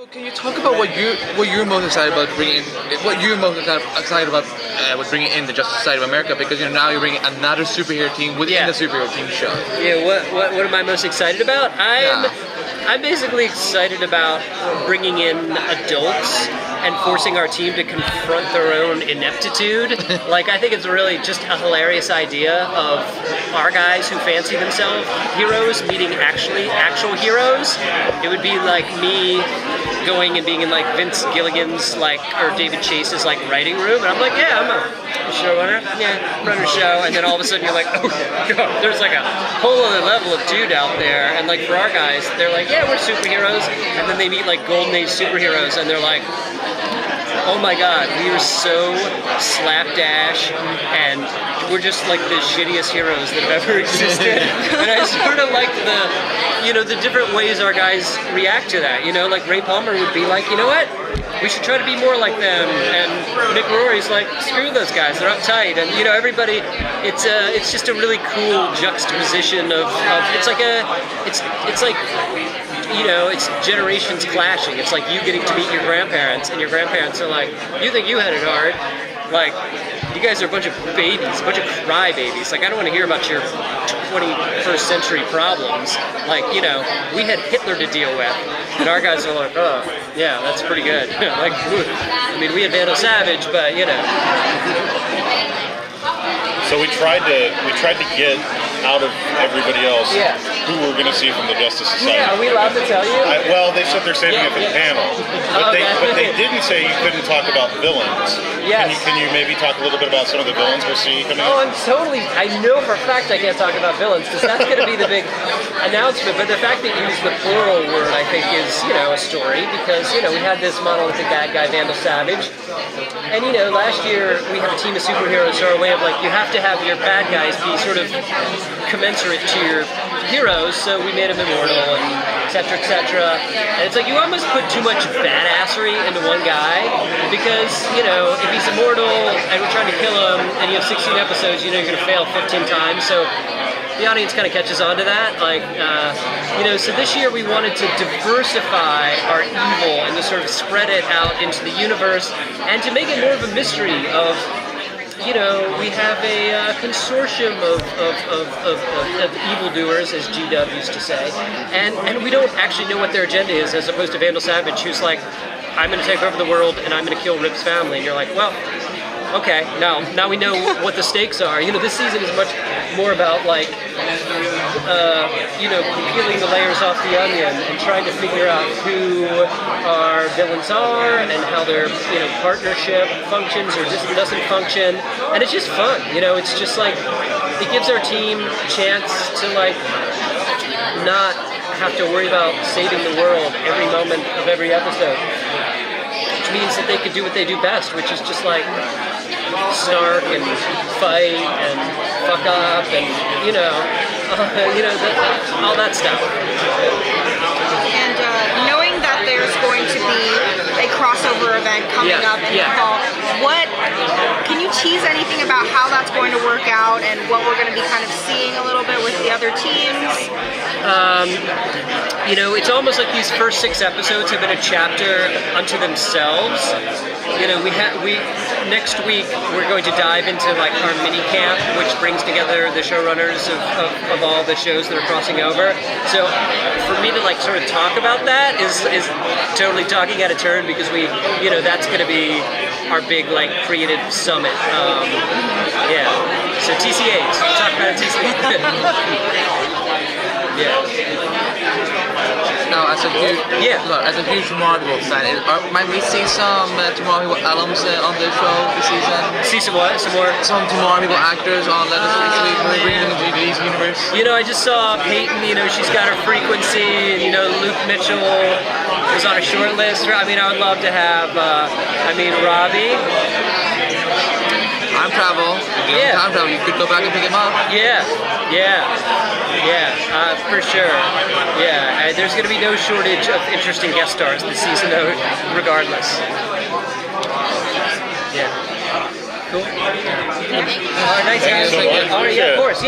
So can you talk about what you're most excited about bringing, what you're most excited about with bringing in the Justice Society of America? Because now you're bringing another superhero team within the superhero team show. Yeah. What am I most excited about? I'm basically excited about bringing in adults and forcing our team to confront their own ineptitude. Like, I think it's really just a hilarious idea of our guys who fancy themselves heroes meeting actual heroes. It would be like me going and being in like Vince Gilligan's or David Chase's writing room, and I'm like, yeah, I'm a showrunner, run a show, and then all of a sudden you're like, oh god, there's like a whole other level of dude out there, and like for our guys, they're like, yeah, we're superheroes, and then they meet like golden age superheroes, and they're like, oh my god, we are so slapdash, and we're just like the shittiest heroes that have ever existed. And I sort of like the different ways our guys react to that. Like Ray Palmer would be like, you know what? We should try to be more like them. And Nick Rory's like, screw those guys, they're uptight. And everybody, it's just a really cool juxtaposition of it's generations clashing. It's like you getting to meet your grandparents, and your grandparents are like, you think you had it hard? Like, you guys are a bunch of babies, a bunch of crybabies. Like, I don't want to hear about your 21st century problems. Like, we had Hitler to deal with, and our guys are like, oh, yeah, that's pretty good. Like, we had Vandal Savage, but So we tried to get out of everybody else who we're going to see from the Justice Society. Yeah, are we allowed to tell you? Well, they said they're saving it for the panel, but they didn't say you couldn't talk about villains. Yes. Can you maybe talk a little bit about some of the villains we'll see coming Oh, up? I know for a fact I can't talk about villains, because that's going to be the big announcement, but the fact that you use the plural word, I think, is, a story, because, we had this monolithic bad guy, Vandal Savage, and, last year we had a team of superheroes, so our way of, you have to have your bad guys be sort of commensurate to your heroes, so we made them immortal, and et cetera, et cetera. And it's like, you almost put too much badassery into one guy, because, if he's immortal, and we're trying to kill him, and you have 16 episodes, you're going to fail 15 times, so the audience kind of catches on to that. So this year we wanted to diversify our evil and to sort of spread it out into the universe, and to make it more of a mystery of, we have a consortium of evildoers, as G-Dub used to say, and we don't actually know what their agenda is, as opposed to Vandal Savage, who's like, I'm going to take over the world, and I'm going to kill Rip's family, and you're like, well, okay, now we know what the stakes are. This season is much more about peeling the layers off the onion and trying to figure out who our villains are and how their partnership functions or just doesn't function, and it's just fun. It's just it gives our team a chance to not have to worry about saving the world every moment of every episode, which means that they could do what they do best, which is just snark and fight and fuck up and all that stuff. And knowing that there's going to be a crossover event coming up in the fall, can you tease anything about how that's going to work out and what we're going to be kind of seeing a little bit with the other teams? It's almost like these first 6 episodes have been a chapter unto themselves. Next week we're going to dive into our mini camp, which brings together the showrunners of all the shows that are crossing over. So for me to sort of talk about that is totally talking out of turn, because that's going to be our big creative summit. So TCAs, we'll talk about TCAs. Now, as a huge Tomorrow fan, might we see some Tomorrow alums on the show this season? See some what? Some more? Some Tomorrow actors on Legacy bringing them into the DC universe. I just saw Peyton. She's got her frequency, and Luke Mitchell was on a short list. I would love to have. Robbie. Time travel. Time travel. You could go back and pick him up. For sure. There's going to be no shortage of interesting guest stars this season, though, regardless. Cool. All right, nice. Thank you so much. All right, of course,